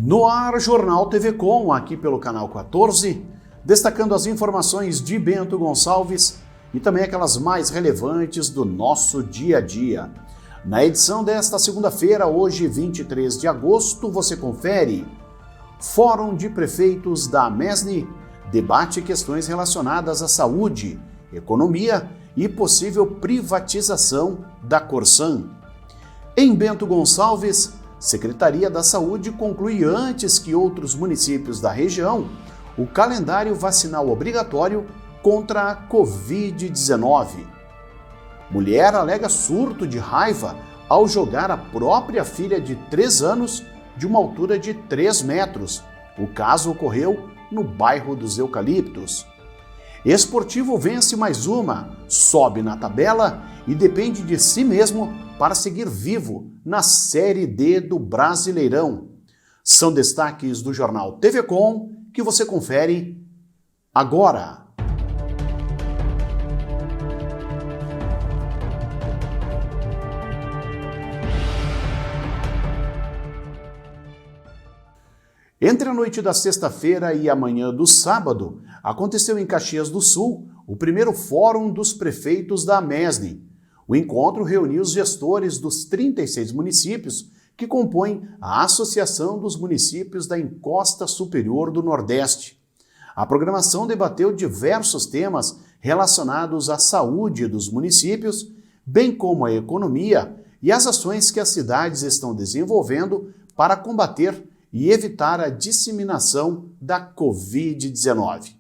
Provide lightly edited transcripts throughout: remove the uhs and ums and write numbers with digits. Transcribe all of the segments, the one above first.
No ar, Jornal TV Com, aqui pelo canal 14, destacando as informações de Bento Gonçalves e também aquelas mais relevantes do nosso dia a dia. Na edição desta segunda-feira, hoje 23 de agosto, você confere: Fórum de Prefeitos da Amesne debate questões relacionadas à saúde, economia e possível privatização da Corsan. Em Bento Gonçalves, Secretaria da Saúde conclui antes que outros municípios da região o calendário vacinal obrigatório contra a Covid-19. Mulher alega surto de raiva ao jogar a própria filha de 3 anos de uma altura de 3 metros. O caso ocorreu no bairro dos Eucaliptos. Esportivo vence mais uma, sobe na tabela e depende de si mesmo para seguir vivo na Série D do Brasileirão. São destaques do Jornal TV Com que você confere agora. Entre a noite da sexta-feira e a manhã do sábado, aconteceu em Caxias do Sul o primeiro Fórum dos Prefeitos da Amesne. O encontro reuniu os gestores dos 36 municípios que compõem a Associação dos Municípios da Encosta Superior do Nordeste. A programação debateu diversos temas relacionados à saúde dos municípios, bem como à economia e as ações que as cidades estão desenvolvendo para combater e evitar a disseminação da Covid-19.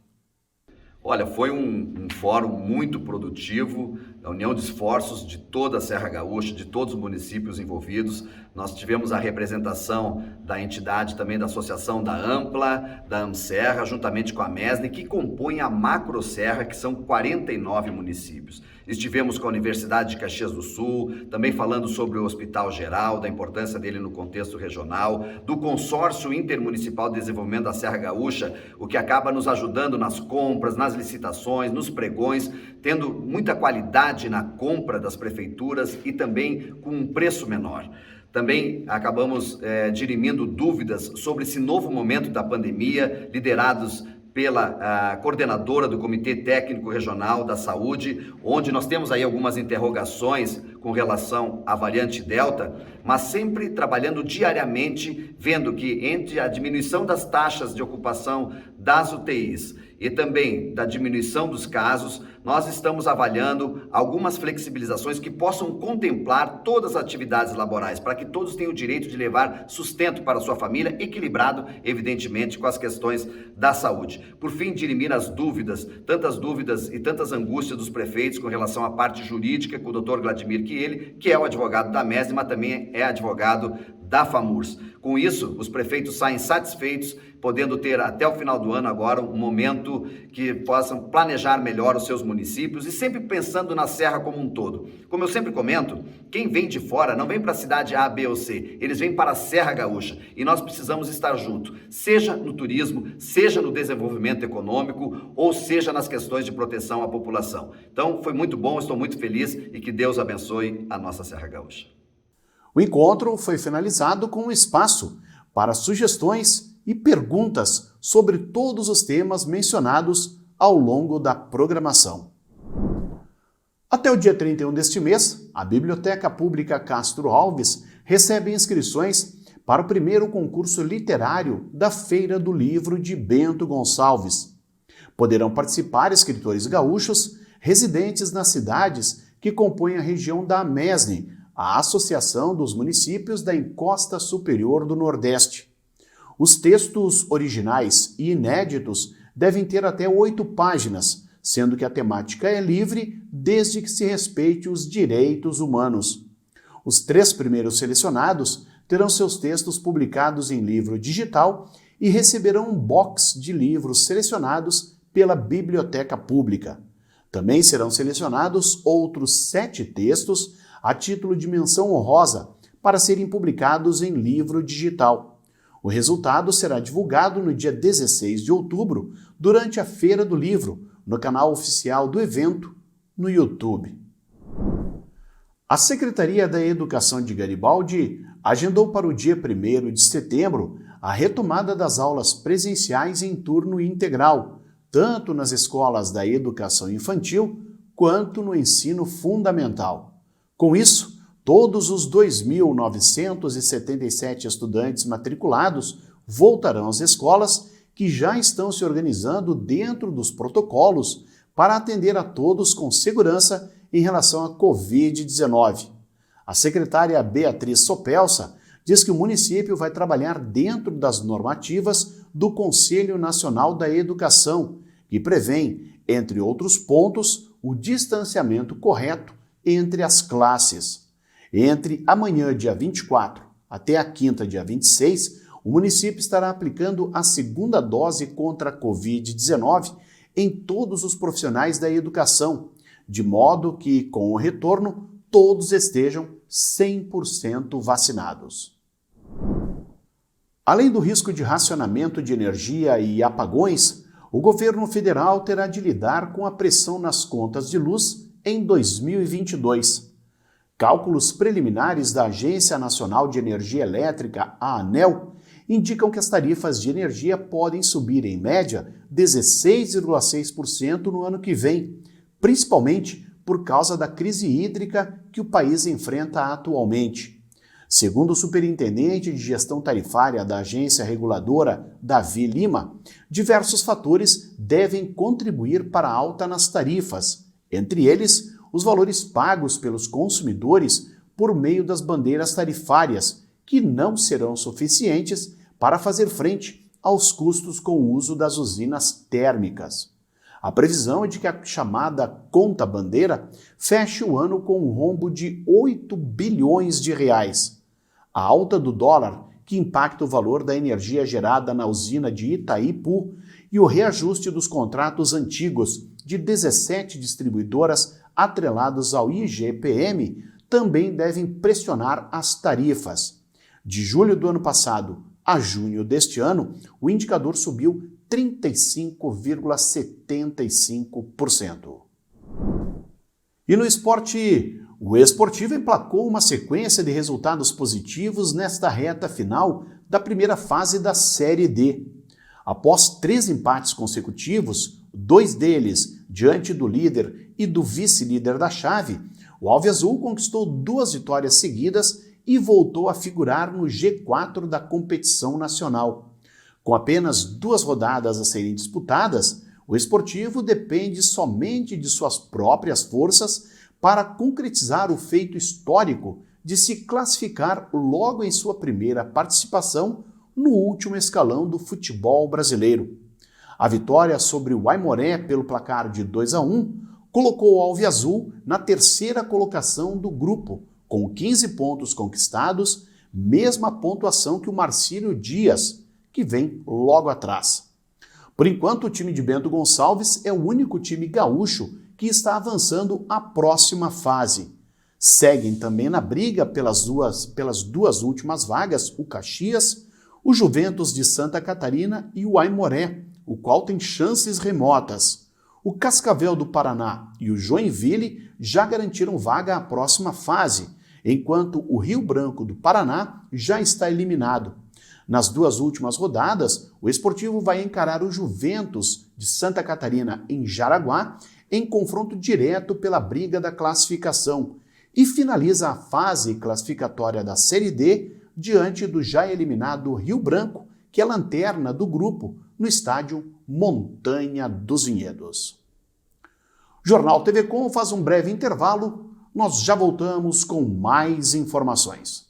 Olha, foi um fórum muito produtivo, a união de esforços de toda a Serra Gaúcha, de todos os municípios envolvidos. Nós tivemos a representação da entidade também da Associação da Ampla, da Amserra, juntamente com a Amesne, que compõe a Macroserra, que são 49 municípios. Estivemos com a Universidade de Caxias do Sul, também falando sobre o Hospital Geral, da importância dele no contexto regional, do Consórcio Intermunicipal de Desenvolvimento da Serra Gaúcha, o que acaba nos ajudando nas compras, nas licitações, nos pregões, tendo muita qualidade na compra das prefeituras e também com um preço menor. Também acabamos dirimindo dúvidas sobre esse novo momento da pandemia, liderados pela coordenadora do Comitê Técnico Regional da Saúde, onde nós temos aí algumas interrogações com relação à variante Delta, mas sempre trabalhando diariamente, vendo que entre a diminuição das taxas de ocupação das UTIs e também da diminuição dos casos, nós estamos avaliando algumas flexibilizações que possam contemplar todas as atividades laborais, para que todos tenham o direito de levar sustento para a sua família, equilibrado, evidentemente, com as questões da saúde. Por fim, dirimir as dúvidas, tantas dúvidas e tantas angústias dos prefeitos com relação à parte jurídica, com o Dr. Vladimir Kiele, que é o advogado da Amesne, mas também é advogado da FAMURS. Com isso, os prefeitos saem satisfeitos, podendo ter até o final do ano agora um momento que possam planejar melhor os seus municípios e sempre pensando na Serra como um todo. Como eu sempre comento, quem vem de fora não vem para a cidade A, B ou C, eles vêm para a Serra Gaúcha e nós precisamos estar juntos, seja no turismo, seja no desenvolvimento econômico ou seja nas questões de proteção à população. Então foi muito bom, estou muito feliz e que Deus abençoe a nossa Serra Gaúcha. O encontro foi finalizado com um espaço para sugestões e perguntas sobre todos os temas mencionados ao longo da programação. Até o dia 31 deste mês, a Biblioteca Pública Castro Alves recebe inscrições para o primeiro concurso literário da Feira do Livro de Bento Gonçalves. Poderão participar escritores gaúchos residentes nas cidades que compõem a região da Amesne, a Associação dos Municípios da Encosta Superior do Nordeste. Os textos originais e inéditos devem ter até 8 páginas, sendo que a temática é livre desde que se respeite os direitos humanos. Os 3 primeiros selecionados terão seus textos publicados em livro digital e receberão um box de livros selecionados pela Biblioteca Pública. Também serão selecionados outros 7 textos a título de menção honrosa para serem publicados em livro digital. O resultado será divulgado no dia 16 de outubro, durante a Feira do Livro, no canal oficial do evento, no YouTube. A Secretaria da Educação de Garibaldi agendou para o dia 1º de setembro a retomada das aulas presenciais em turno integral, tanto nas escolas da educação infantil quanto no ensino fundamental. Com isso, todos os 2.977 estudantes matriculados voltarão às escolas, que já estão se organizando dentro dos protocolos para atender a todos com segurança em relação à Covid-19. A secretária Beatriz Sopelsa diz que o município vai trabalhar dentro das normativas do Conselho Nacional da Educação, que prevêem, entre outros pontos, o distanciamento correto entre as classes. Entre amanhã, dia 24, até a quinta, dia 26, o município estará aplicando a segunda dose contra a Covid-19 em todos os profissionais da educação, de modo que, com o retorno, todos estejam 100% vacinados. Além do risco de racionamento de energia e apagões, o governo federal terá de lidar com a pressão nas contas de luz em 2022. Cálculos preliminares da Agência Nacional de Energia Elétrica, a ANEEL, indicam que as tarifas de energia podem subir, em média, 16,6% no ano que vem, principalmente por causa da crise hídrica que o país enfrenta atualmente. Segundo o superintendente de gestão tarifária da agência reguladora, Davi Lima, diversos fatores devem contribuir para a alta nas tarifas, entre eles os valores pagos pelos consumidores por meio das bandeiras tarifárias, que não serão suficientes para fazer frente aos custos com o uso das usinas térmicas. A previsão é de que a chamada conta bandeira feche o ano com um rombo de 8 bilhões de reais. A alta do dólar, que impacta o valor da energia gerada na usina de Itaipu, e o reajuste dos contratos antigos de 17 distribuidoras atrelados ao IGPM também devem pressionar as tarifas. De julho do ano passado a junho deste ano, o indicador subiu 35,75%. E no esporte, o Esportivo emplacou uma sequência de resultados positivos nesta reta final da primeira fase da Série D. Após 3 empates consecutivos, 2 deles diante do líder e do vice-líder da chave, o Alviazul conquistou 2 vitórias seguidas e voltou a figurar no G4 da competição nacional. Com apenas 2 rodadas a serem disputadas, o Esportivo depende somente de suas próprias forças para concretizar o feito histórico de se classificar logo em sua primeira participação no último escalão do futebol brasileiro. A vitória sobre o Aimoré pelo placar de 2-1 colocou o Alviazul na 3ª colocação do grupo, com 15 pontos conquistados, mesma pontuação que o Marcílio Dias, que vem logo atrás. Por enquanto, o time de Bento Gonçalves é o único time gaúcho que está avançando à próxima fase. Seguem também na briga pelas duas últimas vagas o Caxias, o Juventus de Santa Catarina e o Aimoré, o qual tem chances remotas. O Cascavel do Paraná e o Joinville já garantiram vaga à próxima fase, enquanto o Rio Branco do Paraná já está eliminado. Nas 2 últimas rodadas, o Esportivo vai encarar o Juventus de Santa Catarina em Jaraguá em confronto direto pela briga da classificação e finaliza a fase classificatória da Série D diante do já eliminado Rio Branco, que é lanterna do grupo, no estádio Montanha dos Vinhedos. O Jornal TV Com faz um breve intervalo, nós já voltamos com mais informações.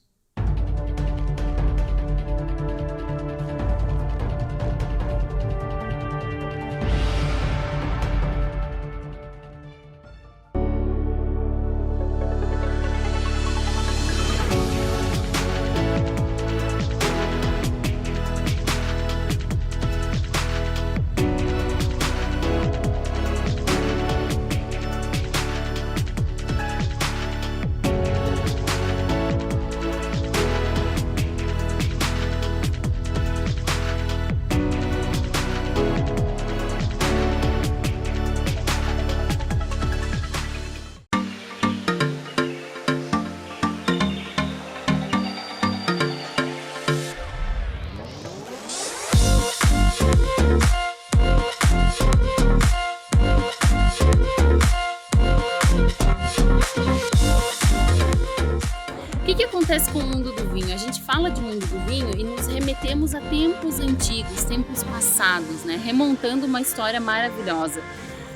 que acontece com o mundo do vinho? A gente fala de mundo do vinho e nos remetemos a tempos antigos, tempos passados, né? Remontando uma história maravilhosa.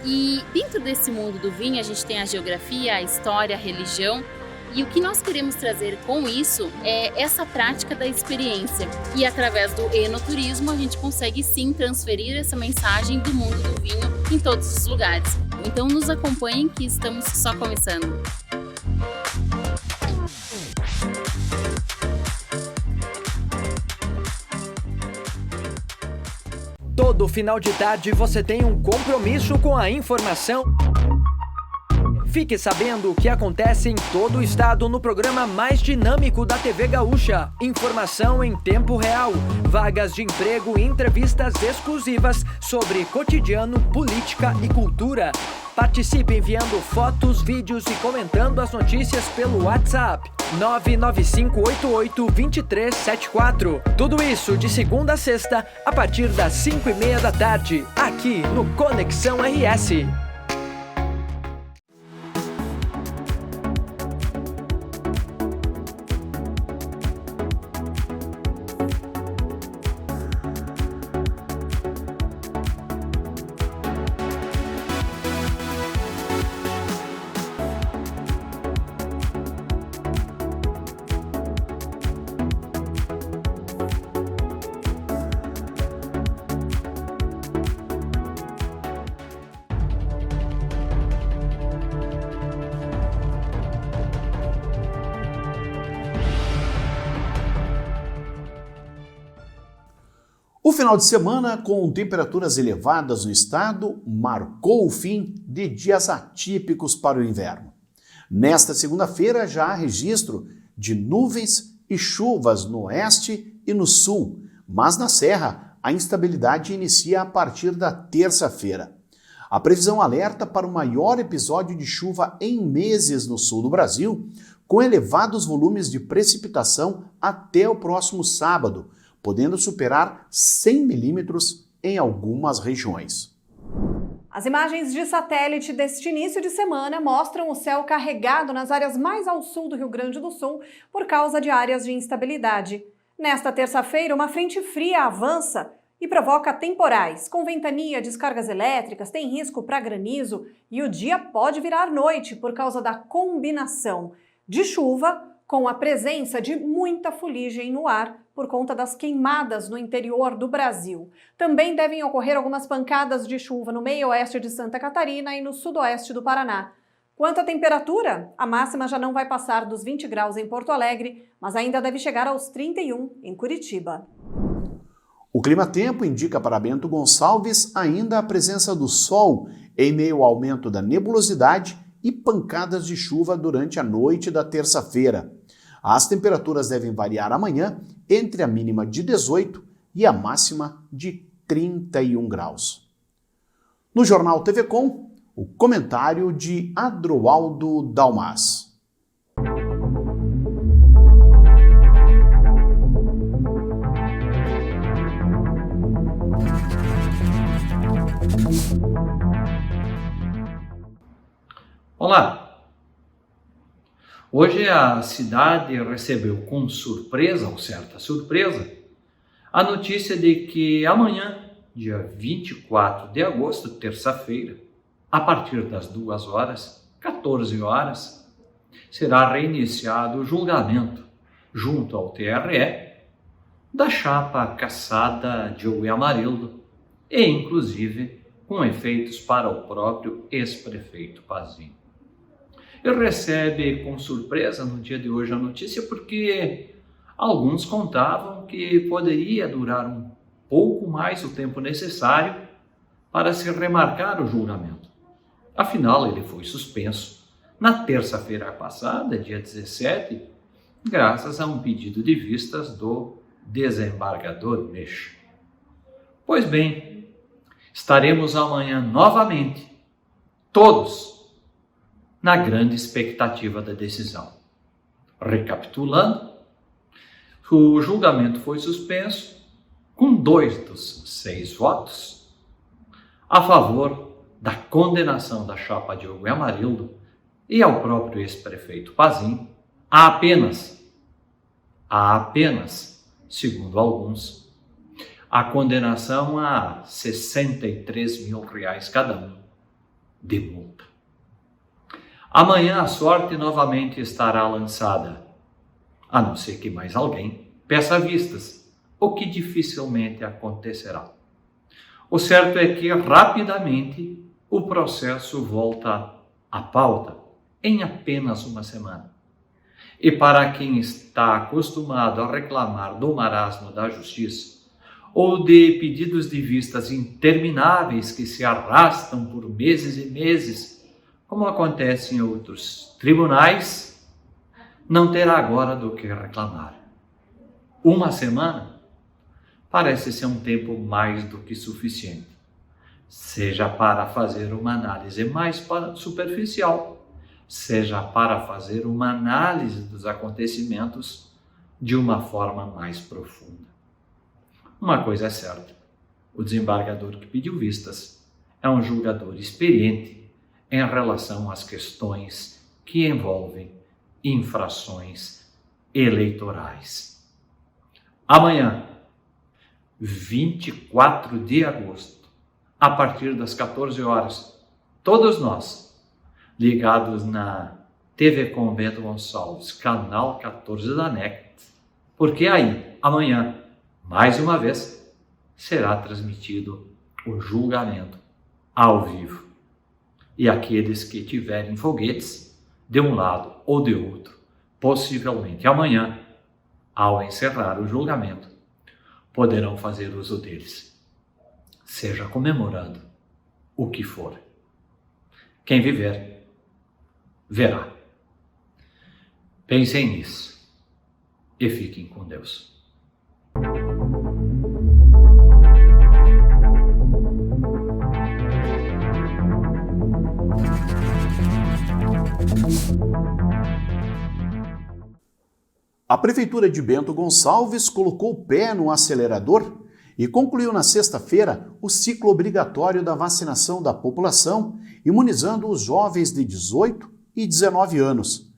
E dentro desse mundo do vinho a gente tem a geografia, a história, a religião. E o que nós queremos trazer com isso é essa prática da experiência. E através do enoturismo a gente consegue sim transferir essa mensagem do mundo do vinho em todos os lugares. Então nos acompanhem que estamos só começando. Todo final de tarde você tem um compromisso com a informação. Fique sabendo o que acontece em todo o estado no programa mais dinâmico da TV Gaúcha. Informação em tempo real, vagas de emprego e entrevistas exclusivas sobre cotidiano, política e cultura. Participe enviando fotos, vídeos e comentando as notícias pelo WhatsApp 995882374. Tudo isso de segunda a sexta, a partir das 5:30 da tarde, aqui no Conexão RS. O final de semana, com temperaturas elevadas no estado, marcou o fim de dias atípicos para o inverno. Nesta segunda-feira já há registro de nuvens e chuvas no oeste e no sul, mas na Serra a instabilidade inicia a partir da terça-feira. A previsão alerta para o maior episódio de chuva em meses no sul do Brasil, com elevados volumes de precipitação até o próximo sábado, podendo superar 100 milímetros em algumas regiões. As imagens de satélite deste início de semana mostram o céu carregado nas áreas mais ao sul do Rio Grande do Sul por causa de áreas de instabilidade. Nesta terça-feira, uma frente fria avança e provoca temporais, com ventania, descargas elétricas, tem risco para granizo e o dia pode virar noite por causa da combinação de chuva com a presença de muita fuligem no ar por conta das queimadas no interior do Brasil. Também devem ocorrer algumas pancadas de chuva no meio-oeste de Santa Catarina e no sudoeste do Paraná. Quanto à temperatura, a máxima já não vai passar dos 20 graus em Porto Alegre, mas ainda deve chegar aos 31 em Curitiba. O clima-tempo indica para Bento Gonçalves ainda a presença do sol em meio ao aumento da nebulosidade e pancadas de chuva durante a noite da terça-feira. As temperaturas devem variar amanhã entre a mínima de 18 e a máxima de 31 graus. No Jornal TV Com, o comentário de Adroaldo Dalmas. Olá! Hoje a cidade recebeu com surpresa, ou certa surpresa, a notícia de que amanhã, dia 24 de agosto, terça-feira, a partir das 2 horas, 14 horas, será reiniciado o julgamento junto ao TRE da chapa caçada Diogo Amarildo e, inclusive, com efeitos para o próprio ex-prefeito Pazin. E recebe com surpresa no dia de hoje a notícia porque alguns contavam que poderia durar um pouco mais o tempo necessário para se remarcar o julgamento. Afinal, ele foi suspenso na terça-feira passada, dia 17, graças a um pedido de vistas do desembargador Mesh. Pois bem, estaremos amanhã novamente, todos, na grande expectativa da decisão. Recapitulando, o julgamento foi suspenso com 2 dos 6 votos a favor da condenação da chapa Diogo Amarildo e ao próprio ex-prefeito Pazin a apenas a apenas, segundo alguns, a condenação a 63 mil reais cada um de multa. Amanhã a sorte novamente estará lançada, a não ser que mais alguém peça vistas, o que dificilmente acontecerá. O certo é que rapidamente o processo volta à pauta em apenas uma semana. E para quem está acostumado a reclamar do marasmo da justiça ou de pedidos de vistas intermináveis que se arrastam por meses e meses, como acontece em outros tribunais, não terá agora do que reclamar. Uma semana parece ser um tempo mais do que suficiente, seja para fazer uma análise mais superficial, seja para fazer uma análise dos acontecimentos de uma forma mais profunda. Uma coisa é certa, o desembargador que pediu vistas é um julgador experiente em relação às questões que envolvem infrações eleitorais. Amanhã, 24 de agosto, a partir das 14 horas, todos nós, ligados na TV Com Bento Gonçalves, canal 14 da NECT, porque aí, amanhã, mais uma vez, será transmitido o julgamento ao vivo. E aqueles que tiverem foguetes, de um lado ou de outro, possivelmente amanhã, ao encerrar o julgamento, poderão fazer uso deles, seja comemorando o que for. Quem viver, verá. Pensem nisso e fiquem com Deus. A Prefeitura de Bento Gonçalves colocou o pé no acelerador e concluiu na sexta-feira o ciclo obrigatório da vacinação da população, imunizando os jovens de 18 e 19 anos.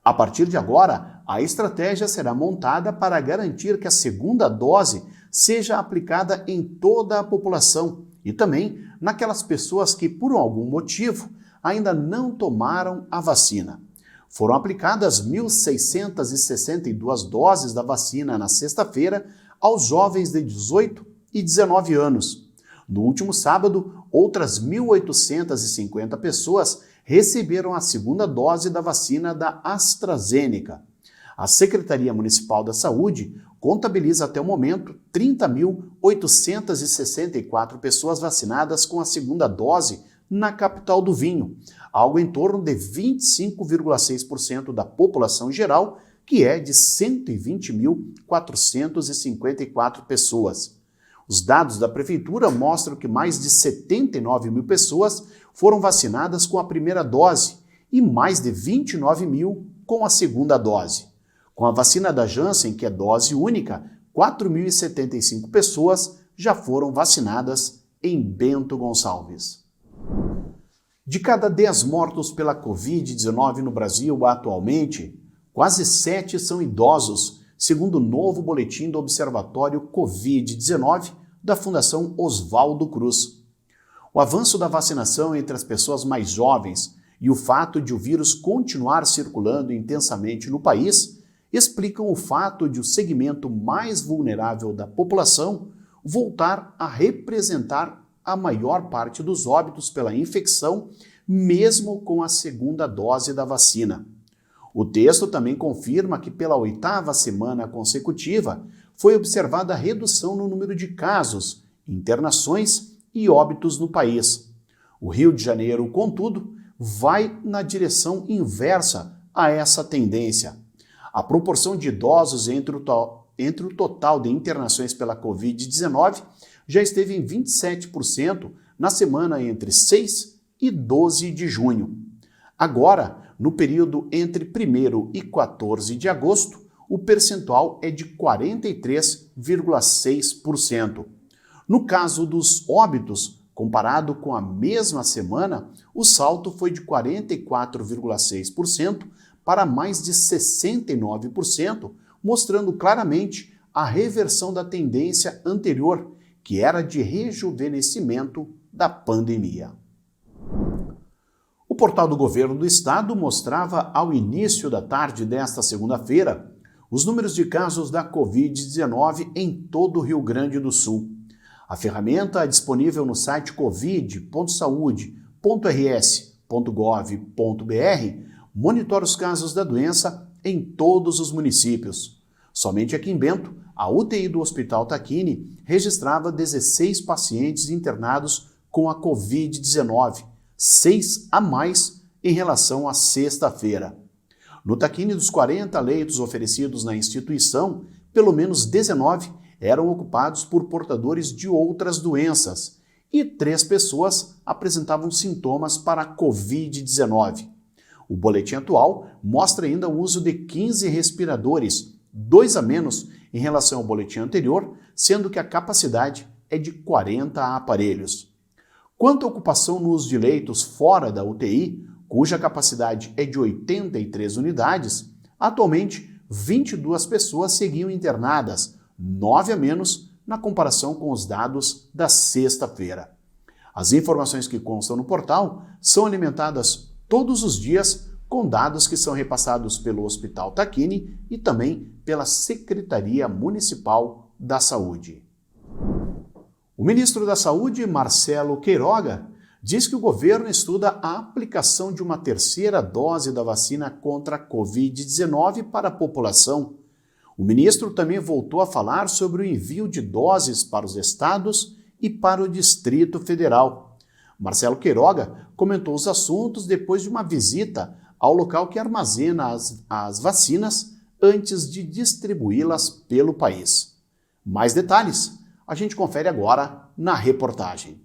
A partir de agora, a estratégia será montada para garantir que a segunda dose seja aplicada em toda a população e também naquelas pessoas que, por algum motivo, ainda não tomaram a vacina. Foram aplicadas 1.662 doses da vacina na sexta-feira aos jovens de 18 e 19 anos. No último sábado, outras 1.850 pessoas receberam a segunda dose da vacina da AstraZeneca. A Secretaria Municipal da Saúde contabiliza até o momento 30.864 pessoas vacinadas com a segunda dose na capital do vinho, algo em torno de 25,6% da população geral, que é de 120.454 pessoas. Os dados da Prefeitura mostram que mais de 79 mil pessoas foram vacinadas com a primeira dose e mais de 29 mil com a segunda dose. Com a vacina da Janssen, que é dose única, 4.075 pessoas já foram vacinadas em Bento Gonçalves. De cada 10 mortos pela Covid-19 no Brasil atualmente, quase 7 são idosos, segundo o novo boletim do Observatório Covid-19 da Fundação Oswaldo Cruz. O avanço da vacinação entre as pessoas mais jovens e o fato de o vírus continuar circulando intensamente no país explicam o fato de o segmento mais vulnerável da população voltar a representar a maior parte dos óbitos pela infecção, mesmo com a segunda dose da vacina. O texto também confirma que pela 8ª semana consecutiva foi observada a redução no número de casos, internações e óbitos no país. O Rio de Janeiro, contudo, vai na direção inversa a essa tendência. A proporção de idosos entre o total de internações pela Covid-19 já esteve em 27% na semana entre 6 e 12 de junho. Agora, no período entre 1º e 14 de agosto, o percentual é de 43,6%. No caso dos óbitos, comparado com a mesma semana, o salto foi de 44,6% para mais de 69%, mostrando claramente a reversão da tendência anterior, que era de rejuvenescimento da pandemia. O portal do Governo do Estado mostrava ao início da tarde desta segunda-feira os números de casos da Covid-19 em todo o Rio Grande do Sul. A ferramenta é disponível no site covid.saude.rs.gov.br monitora os casos da doença em todos os municípios. Somente aqui em Bento, a UTI do Hospital Tacchini registrava 16 pacientes internados com a Covid-19, 6 a mais em relação à sexta-feira. No Tacchini, dos 40 leitos oferecidos na instituição, pelo menos 19 eram ocupados por portadores de outras doenças e 3 pessoas apresentavam sintomas para a Covid-19. O boletim atual mostra ainda o uso de 15 respiradores, 2 a menos em relação ao boletim anterior, sendo que a capacidade é de 40 aparelhos. Quanto à ocupação no uso de leitos fora da UTI, cuja capacidade é de 83 unidades, atualmente 22 pessoas seguiam internadas, 9 a menos na comparação com os dados da sexta-feira. As informações que constam no portal são alimentadas todos os dias com dados que são repassados pelo Hospital Tacchini e também pela Secretaria Municipal da Saúde. O ministro da Saúde, Marcelo Queiroga, diz que o governo estuda a aplicação de uma terceira dose da vacina contra a Covid-19 para a população. O ministro também voltou a falar sobre o envio de doses para os estados e para o Distrito Federal. Marcelo Queiroga comentou os assuntos depois de uma visita ao local que armazena as vacinas antes de distribuí-las pelo país. Mais detalhes a gente confere agora na reportagem.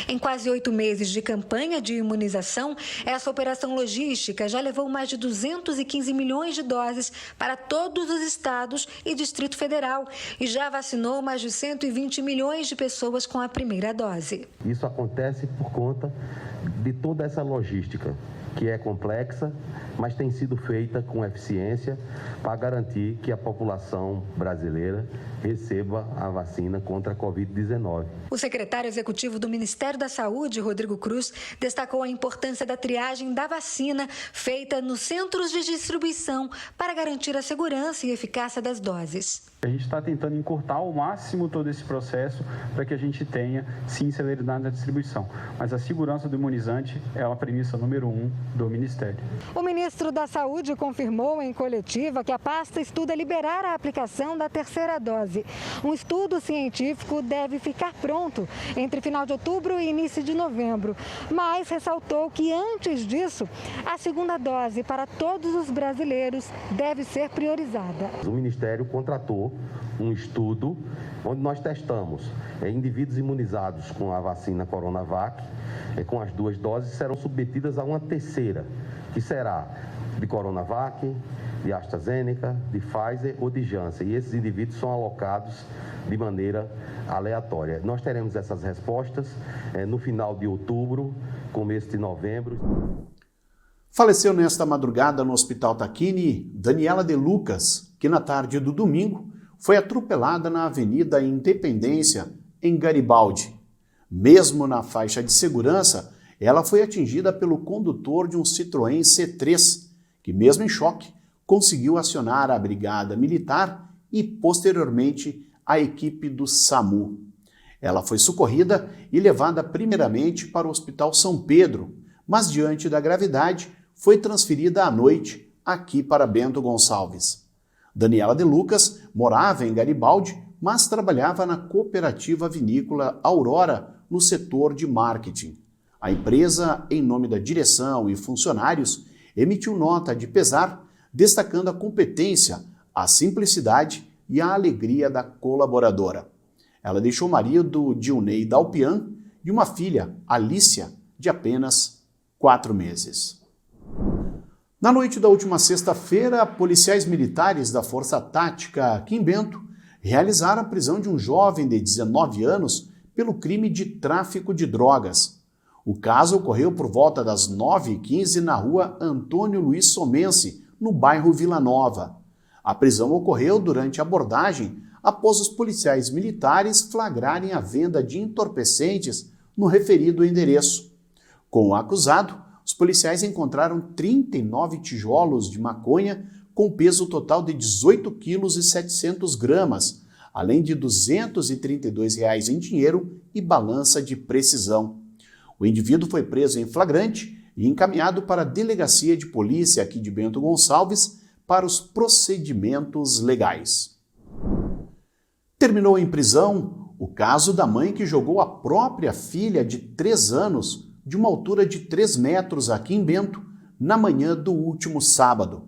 Em quase 8 meses de campanha de imunização, essa operação logística já levou mais de 215 milhões de doses para todos os estados e Distrito Federal e já vacinou mais de 120 milhões de pessoas com a primeira dose. Isso acontece por conta de toda essa logística, que é complexa, mas tem sido feita com eficiência para garantir que a população brasileira receba a vacina contra a Covid-19. O secretário executivo do Ministério da Saúde, Rodrigo Cruz, destacou a importância da triagem da vacina feita nos centros de distribuição para garantir a segurança e eficácia das doses. A gente está tentando encurtar ao máximo todo esse processo para que a gente tenha, sim, celeridade na distribuição. Mas a segurança do imunizante é a premissa número 1 do Ministério. O ministro da Saúde confirmou em coletiva que a pasta estuda liberar a aplicação da terceira dose. Um estudo científico deve ficar pronto entre final de outubro e início de novembro, mas ressaltou que antes disso, a segunda dose para todos os brasileiros deve ser priorizada. O Ministério contratou um estudo onde nós testamos indivíduos imunizados com a vacina Coronavac, com as 2 doses, serão submetidas a uma terceira, que será de Coronavac, de AstraZeneca, de Pfizer ou de Janssen. E esses indivíduos são alocados de maneira aleatória. Nós teremos essas respostas no final de outubro, começo de novembro. Faleceu nesta madrugada no Hospital Tacchini Daniela de Lucas, que na tarde do domingo foi atropelada na Avenida Independência, em Garibaldi. Mesmo na faixa de segurança, ela foi atingida pelo condutor de um Citroën C3, que mesmo em choque, conseguiu acionar a Brigada Militar e, posteriormente, a equipe do SAMU. Ela foi socorrida e levada primeiramente para o Hospital São Pedro, mas diante da gravidade, foi transferida à noite aqui para Bento Gonçalves. Daniela de Lucas morava em Garibaldi, mas trabalhava na cooperativa vinícola Aurora, no setor de marketing. A empresa, em nome da direção e funcionários, emitiu nota de pesar, destacando a competência, a simplicidade e a alegria da colaboradora. Ela deixou o marido, Dilnei Dalpian, e uma filha, Alícia, de apenas 4 meses. Na noite da última sexta-feira, policiais militares da Força Tática aqui em Bento realizaram a prisão de um jovem de 19 anos pelo crime de tráfico de drogas. O caso ocorreu por volta das 9h15 na rua Antônio Luiz Somense, no bairro Vila Nova. A prisão ocorreu durante a abordagem após os policiais militares flagrarem a venda de entorpecentes no referido endereço. Com o acusado, os policiais encontraram 39 tijolos de maconha com peso total de 18,7 kg, além de R$ 232 em dinheiro e balança de precisão. O indivíduo foi preso em flagrante e encaminhado para a Delegacia de Polícia aqui de Bento Gonçalves para os procedimentos legais. Terminou em prisão o caso da mãe que jogou a própria filha de 3 anos de uma altura de 3 metros aqui em Bento, na manhã do último sábado.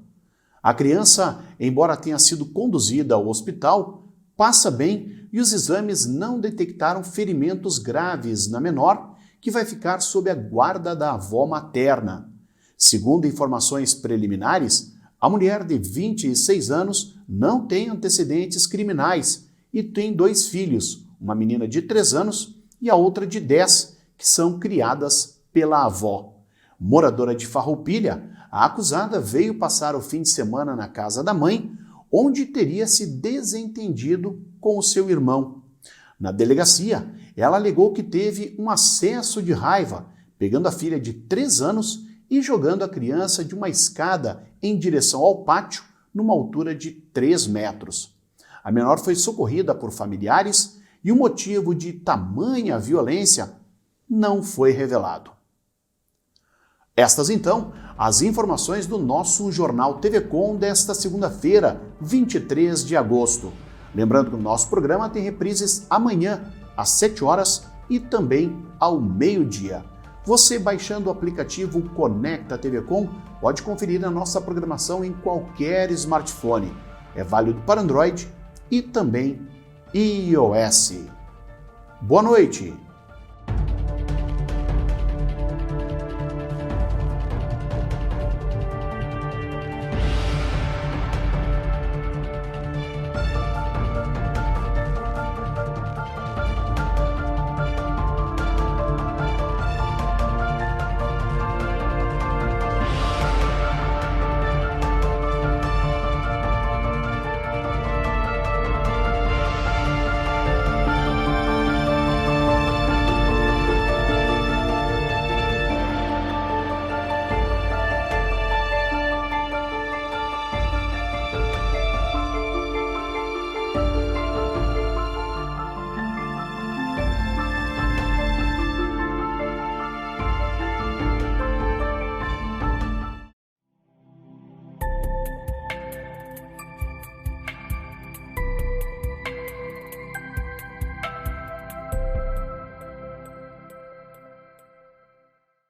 A criança, embora tenha sido conduzida ao hospital, passa bem e os exames não detectaram ferimentos graves na menor, que vai ficar sob a guarda da avó materna. Segundo informações preliminares, a mulher de 26 anos não tem antecedentes criminais e tem 2 filhos, uma menina de 3 anos e a outra de 10, que são criadas pela avó. Moradora de Farroupilha, a acusada veio passar o fim de semana na casa da mãe, onde teria se desentendido com o seu irmão. Na delegacia, ela alegou que teve um acesso de raiva, pegando a filha de 3 anos e jogando a criança de uma escada em direção ao pátio, numa altura de 3 metros. A menor foi socorrida por familiares e o motivo de tamanha violência não foi revelado. Estas, então, as informações do nosso Jornal TV Com desta segunda-feira, 23 de agosto. Lembrando que o nosso programa tem reprises amanhã, às 7 horas e também ao meio-dia. Você, baixando o aplicativo Conecta TV Com, pode conferir a nossa programação em qualquer smartphone. É válido para Android e também iOS. Boa noite!